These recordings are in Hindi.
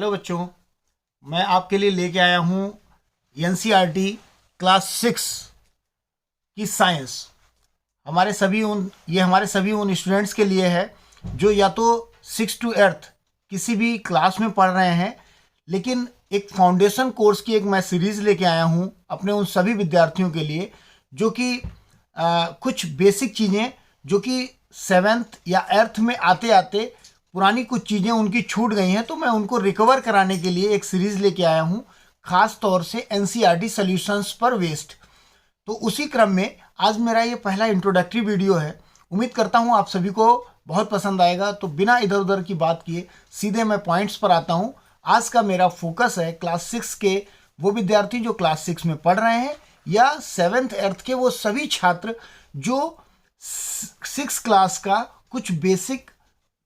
हेलो बच्चों, मैं आपके लिए लेके आया हूँ एनसीईआरटी क्लास 6 की साइंस। हमारे सभी उन स्टूडेंट्स के लिए है जो या तो 6 to 8 किसी भी क्लास में पढ़ रहे हैं, लेकिन एक फाउंडेशन कोर्स की एक मैं सीरीज़ लेके आया हूँ अपने उन सभी विद्यार्थियों के लिए जो कि कुछ बेसिक चीज़ें जो कि 7th या 8th में आते आते पुरानी कुछ चीज़ें उनकी छूट गई हैं, तो मैं उनको रिकवर कराने के लिए एक सीरीज़ लेके आया हूँ, ख़ास तौर से एनसीईआरटी सॉल्यूशंस पर वेस्ट। तो उसी क्रम में आज मेरा ये पहला इंट्रोडक्टरी वीडियो है। उम्मीद करता हूँ आप सभी को बहुत पसंद आएगा। तो बिना इधर उधर की बात किए सीधे मैं पॉइंट्स पर आता हूँ। आज का मेरा फोकस है क्लास 6 के वो विद्यार्थी जो क्लास 6 में पढ़ रहे हैं या 7th 8th के वो सभी छात्र जो 6 क्लास का कुछ बेसिक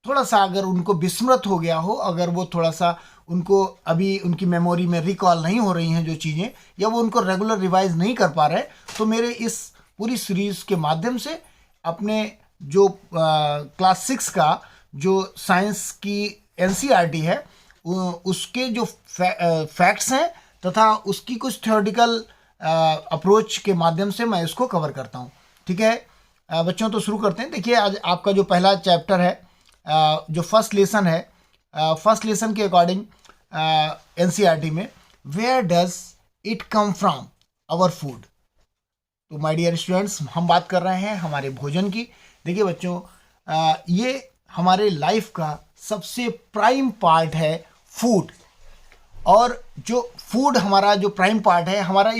थोड़ा सा अगर उनको विस्मृत हो गया हो, अगर वो थोड़ा सा उनको अभी उनकी मेमोरी में रिकॉल नहीं हो रही हैं जो चीज़ें, या वो उनको रेगुलर रिवाइज नहीं कर पा रहे, तो मेरे इस पूरी सीरीज़ के माध्यम से अपने जो क्लास 6 का जो साइंस की एनसीईआरटी है उसके जो फैक्ट्स हैं तथा उसकी कुछ थ्योरेटिकल अप्रोच के माध्यम से मैं इसको कवर करता हूँ। ठीक है बच्चों, तो शुरू करते हैं। देखिए, आज आपका जो पहला चैप्टर है, जो फर्स्ट लेसन है, फर्स्ट लेसन के अकॉर्डिंग एनसीईआरटी में where does it come from our food. तो माय डियर स्टूडेंट्स, हम बात कर रहे हैं हमारे भोजन की। देखिए बच्चों, ये हमारे लाइफ का सबसे प्राइम पार्ट है फूड, और जो फूड हमारा जो प्राइम पार्ट है हमारा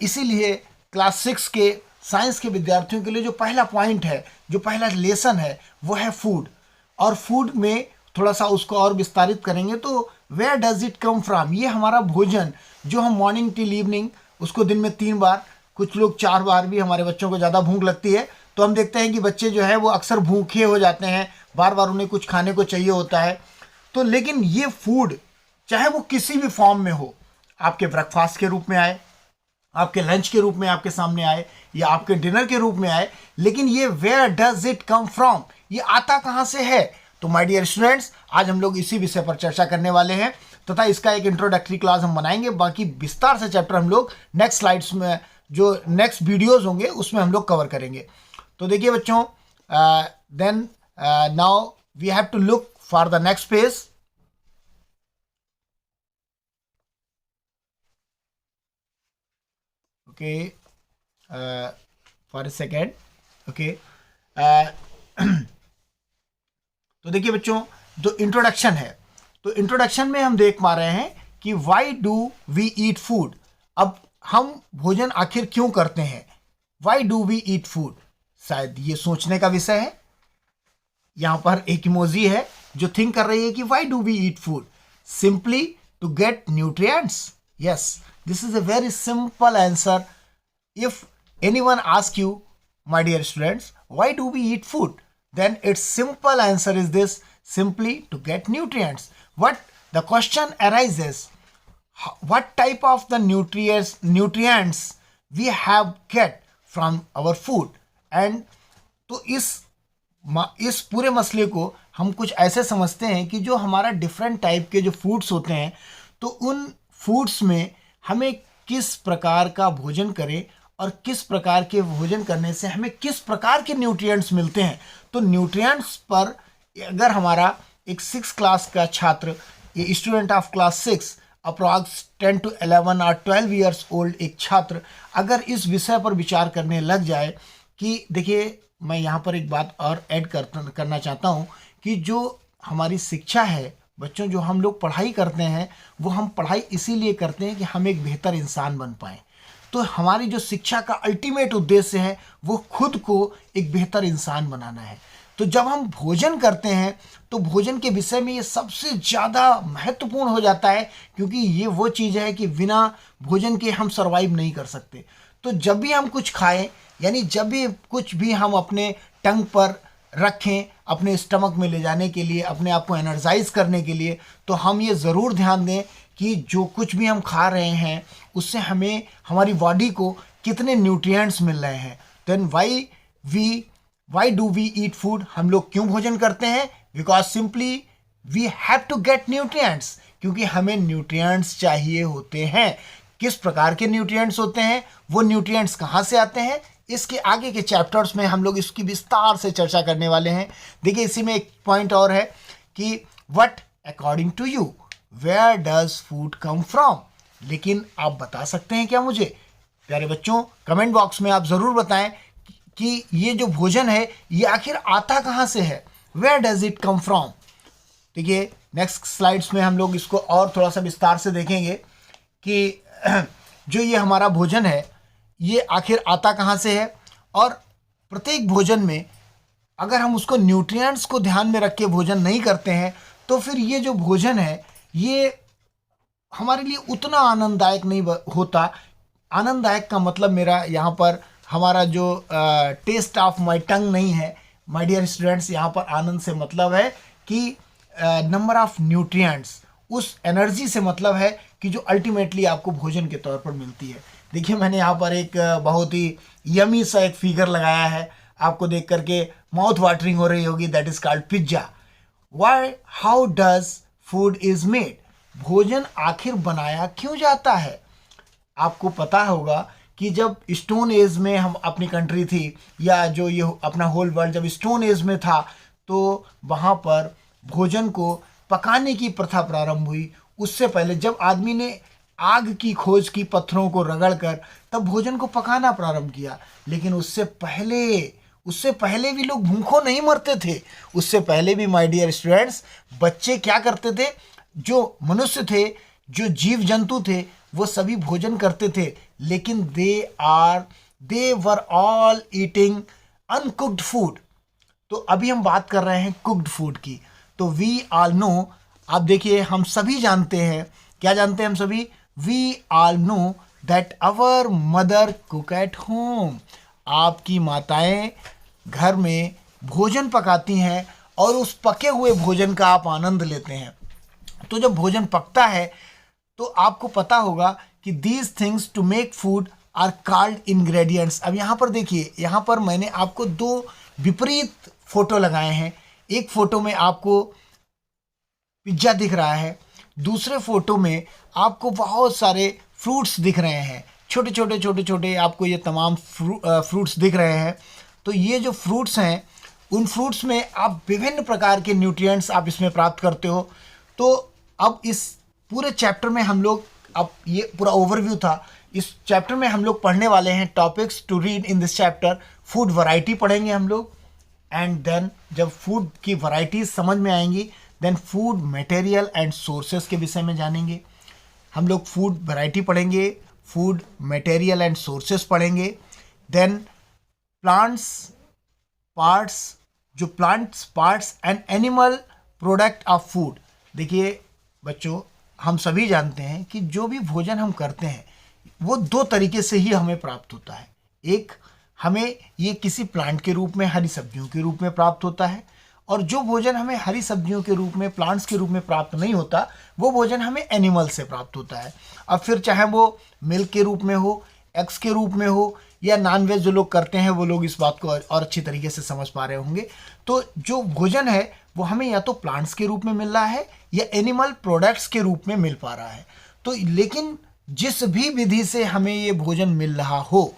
इसीलिए क्लास 6 के साइंस के विद्यार्थियों के लिए जो पहला पॉइंट है, जो पहला लेसन है, वो है फूड। और फूड में थोड़ा सा उसको और विस्तारित करेंगे तो where does it come from, ये हमारा भोजन जो हम मॉर्निंग टिल इवनिंग उसको दिन में 3 बार, कुछ लोग 4 बार भी, हमारे बच्चों को ज़्यादा भूख लगती है तो हम देखते हैं कि बच्चे जो है वो अक्सर भूखे हो जाते हैं, बार बार उन्हें कुछ खाने को चाहिए होता है। तो लेकिन ये फूड चाहे वो किसी भी फॉर्म में हो, आपके ब्रेकफास्ट के रूप में आए, आपके लंच के रूप में आपके सामने आए, या आपके डिनर के रूप में आए, लेकिन ये where does it come from, ये आता कहाँ से है। तो माय डियर स्टूडेंट्स, आज हम लोग इसी विषय पर चर्चा करने वाले हैं तथा इसका एक इंट्रोडक्टरी क्लास हम बनाएंगे। बाकी विस्तार से चैप्टर हम लोग नेक्स्ट स्लाइड्स में, जो नेक्स्ट वीडियोस होंगे उसमें हम लोग कवर करेंगे। तो देखिए बच्चों, then now we have to look for the next page. Okay, for a second. Okay, तो देखिए बच्चों, जो इंट्रोडक्शन है, तो इंट्रोडक्शन में हम देख पा रहे हैं कि why do we eat food. अब हम भोजन आखिर क्यों करते हैं, why do we eat food, शायद ये सोचने का विषय है। यहाँ पर एक इमोजी है जो थिंक कर रही है कि why do we eat food, simply to get nutrients. Yes, this is a very simple answer. If anyone ask you, my dear students, why do we eat food, then its simple answer is this: simply to get nutrients. What the question arises, what type of the nutrients we have get from our food, and तो इस पूरे मसले को हम कुछ ऐसे समझते हैं कि जो हमारा डिफरेंट टाइप के जो फूड्स होते हैं, तो उन फूड्स में हमें किस प्रकार का भोजन करें और किस प्रकार के भोजन करने से हमें किस प्रकार के न्यूट्रिएंट्स मिलते हैं। तो न्यूट्रिएंट्स पर अगर हमारा एक 6 क्लास का छात्र, ये student of class 6 approx 10 to 11 और 12 ईयर्स ओल्ड एक छात्र अगर इस विषय पर विचार करने लग जाए कि देखिए, मैं यहाँ पर एक बात और ऐड करना चाहता हूँ कि जो हमारी शिक्षा है बच्चों, जो हम लोग पढ़ाई करते हैं, वो हम पढ़ाई इसीलिए करते हैं कि हम एक बेहतर इंसान बन पाएँ। तो हमारी जो शिक्षा का अल्टीमेट उद्देश्य है वो खुद को एक बेहतर इंसान बनाना है। तो जब हम भोजन करते हैं तो भोजन के विषय में ये सबसे ज़्यादा महत्वपूर्ण हो जाता है, क्योंकि ये वो चीज़ है कि बिना भोजन के हम सर्वाइव नहीं कर सकते। तो जब भी हम कुछ खाएं, यानी जब भी कुछ भी हम अपने टंग पर रखें, अपने स्टमक में ले जाने के लिए, अपने आप को एनर्जाइज करने के लिए, तो हम ये ज़रूर ध्यान दें कि जो कुछ भी हम खा रहे हैं उससे हमें, हमारी बॉडी को कितने न्यूट्रिएंट्स मिल रहे हैं। Then why do we eat food, हम लोग क्यों भोजन करते हैं, because simply we have to get nutrients, क्योंकि हमें न्यूट्रिएंट्स चाहिए होते हैं। किस प्रकार के न्यूट्रिएंट्स होते हैं, वो न्यूट्रिएंट्स कहाँ से आते हैं, इसके आगे के चैप्टर्स में हम लोग इसकी विस्तार से चर्चा करने वाले हैं। देखिए इसी में एक पॉइंट और है कि what according to you where does food come from. लेकिन आप बता सकते हैं क्या मुझे प्यारे बच्चों, कमेंट बॉक्स में आप ज़रूर बताएं कि ये जो भोजन है ये आखिर आता कहाँ से है, where does it come from. देखिए नेक्स्ट स्लाइड्स में हम लोग इसको और थोड़ा सा विस्तार से देखेंगे कि जो ये हमारा भोजन है ये आखिर आता कहाँ से है। और प्रत्येक भोजन में अगर हम उसको न्यूट्रिएंट्स को ध्यान में रख के भोजन नहीं करते हैं तो फिर ये जो भोजन है ये हमारे लिए उतना आनंददायक नहीं होता। आनंददायक का मतलब मेरा यहाँ पर हमारा जो टेस्ट ऑफ माय टंग नहीं है माय डियर स्टूडेंट्स। यहाँ पर आनंद से मतलब है कि नंबर ऑफ न्यूट्रिएंट्स, उस एनर्जी से मतलब है कि जो अल्टीमेटली आपको भोजन के तौर पर मिलती है। देखिए मैंने यहाँ पर एक बहुत ही यमी सा एक फिगर लगाया है, आपको देख करके माउथ वाटरिंग हो रही होगी, that is called pizza. Why, how does food is made, भोजन आखिर बनाया क्यों जाता है। आपको पता होगा कि जब स्टोन एज में हम अपनी कंट्री थी या जो ये अपना होल वर्ल्ड जब स्टोन एज में था तो वहाँ पर भोजन को पकाने की प्रथा प्रारंभ हुई। उससे पहले जब आदमी ने आग की खोज की पत्थरों को रगड़कर तब भोजन को पकाना प्रारंभ किया। लेकिन उससे पहले भी लोग भूखों नहीं मरते थे। उससे पहले भी माय डियर स्टूडेंट्स बच्चे क्या करते थे, जो मनुष्य थे, जो जीव जंतु थे, वो सभी भोजन करते थे। लेकिन they were all eating uncooked food. तो अभी हम बात कर रहे हैं कुक्ड फूड की। तो वी ऑल नो, आप देखिए हम सभी जानते हैं, क्या जानते हैं हम सभी, we all know that our mother cook at home. आपकी माताएं घर में भोजन पकाती हैं और उस पके हुए भोजन का आप आनंद लेते हैं। तो जब भोजन पकता है तो आपको पता होगा कि these things to make food are called ingredients. अब यहाँ पर देखिए, यहाँ पर मैंने आपको दो विपरीत फोटो लगाए हैं। एक फोटो में आपको पिज्ज़ा दिख रहा है, दूसरे फोटो में आपको बहुत सारे फ्रूट्स दिख रहे हैं, छोटे छोटे आपको ये तमाम फ्रूट्स दिख रहे हैं। तो ये जो फ्रूट्स हैं उन फ्रूट्स में आप विभिन्न प्रकार के न्यूट्रिएंट्स आप इसमें प्राप्त करते हो। तो अब इस पूरे चैप्टर में हम लोग, अब ये पूरा ओवरव्यू था, इस चैप्टर में हम लोग पढ़ने वाले हैं topics to read in this chapter. Food variety पढ़ेंगे हम लोग, एंड देन जब फूड की वैरायटीज समझ में आएंगी then food material and sources के विषय में जानेंगे। हम लोग फूड वैरायटी पढ़ेंगे, फूड मटेरियल एंड सोर्सेस पढ़ेंगे, देन प्लांट्स पार्ट्स, जो plants parts and animal product of food. देखिए बच्चों, हम सभी जानते हैं कि जो भी भोजन हम करते हैं वो दो तरीके से ही हमें प्राप्त होता है। एक, हमें ये किसी प्लांट के रूप में हरी सब्जियों के रूप में प्राप्त होता है, और जो भोजन हमें हरी सब्जियों के रूप में, प्लांट्स के रूप में प्राप्त नहीं होता, वो भोजन हमें एनिमल से प्राप्त होता है। अब फिर चाहे वो मिल्क के रूप में हो, एग्स के रूप में हो, या नॉनवेज जो लोग करते हैं वो लोग इस बात को और अच्छी तरीके से समझ पा रहे होंगे। तो जो भोजन है वो हमें या तो प्लांट्स के रूप में मिल रहा है या एनिमल प्रोडक्ट्स के रूप में मिल पा रहा है। तो लेकिन जिस भी विधि से हमें ये भोजन मिल रहा हो,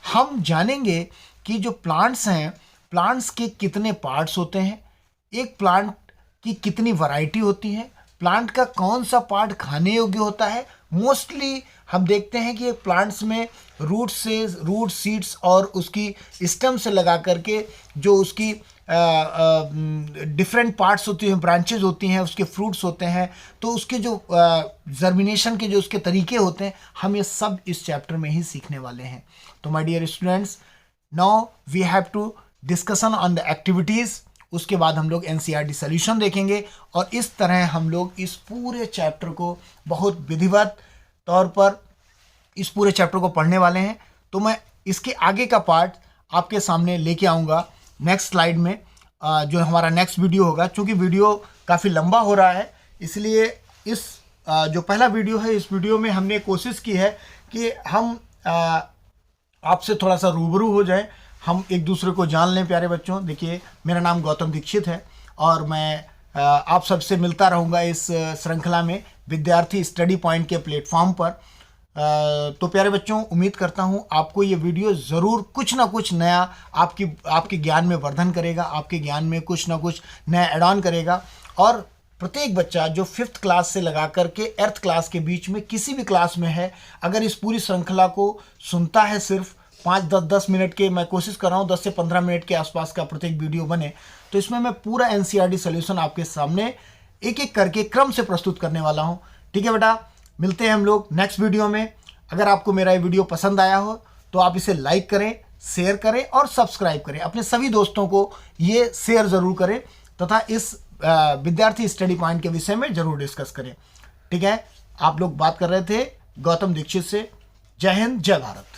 हम जानेंगे कि जो प्लांट्स हैं, प्लांट्स के कितने पार्ट्स होते हैं, एक प्लांट की कितनी वैरायटी होती है, प्लांट का कौन सा पार्ट खाने योग्य होता है। मोस्टली हम देखते हैं कि एक प्लांट्स में रूट सीड्स और उसकी स्टेम से लगा करके जो उसकी डिफरेंट पार्ट्स होती हैं, ब्रांचेज होती हैं, उसके फ्रूट्स होते हैं, तो उसके जो जर्मिनेशन के जो उसके तरीके होते हैं, हम ये सब इस चैप्टर में ही सीखने वाले हैं। तो my dear students, now we have to discussion on the activities. उसके बाद हम लोग एनसीईआरटी सॉल्यूशन देखेंगे और इस तरह हम लोग इस पूरे चैप्टर को बहुत विधिवत तौर पर इस पूरे चैप्टर को पढ़ने वाले हैं। तो मैं इसके आगे का पार्ट आपके सामने लेके आऊँगा नेक्स्ट स्लाइड में, जो हमारा नेक्स्ट वीडियो होगा। चूँकि वीडियो काफ़ी लंबा हो रहा है, इसलिए इस जो पहला वीडियो है, इस वीडियो में हमने कोशिश की है कि हम आपसे थोड़ा सा रूबरू हो जाए, हम एक दूसरे को जान लें। प्यारे बच्चों, देखिए मेरा नाम गौतम दीक्षित है और मैं आप सबसे मिलता रहूँगा इस श्रृंखला में विद्यार्थी स्टडी पॉइंट के प्लेटफॉर्म पर। तो प्यारे बच्चों, उम्मीद करता हूँ आपको ये वीडियो ज़रूर कुछ ना कुछ नया आपके ज्ञान में वर्धन करेगा, आपके ज्ञान में कुछ ना कुछ नया एड ऑन करेगा। और प्रत्येक बच्चा जो 5th क्लास से लगा करके 8th क्लास के बीच में किसी भी क्लास में है, अगर इस पूरी श्रृंखला को सुनता है, सिर्फ 5-10 मिनट के, मैं कोशिश कर रहा हूँ 10 से 15 मिनट के आसपास का प्रत्येक वीडियो बने, तो इसमें मैं पूरा NCERT सोल्यूशन आपके सामने एक एक करके क्रम से प्रस्तुत करने वाला हूँ। ठीक है बेटा, मिलते हैं हम लोग नेक्स्ट वीडियो में। अगर आपको मेरा ये वीडियो पसंद आया हो तो आप इसे लाइक करें, शेयर करें और सब्सक्राइब करें। अपने सभी दोस्तों को ये शेयर ज़रूर करें तथा इस विद्यार्थी स्टडी पॉइंट के विषय में ज़रूर डिस्कस करें। ठीक है, आप लोग बात कर रहे थे गौतम दीक्षित से। जय हिंद, जय भारत।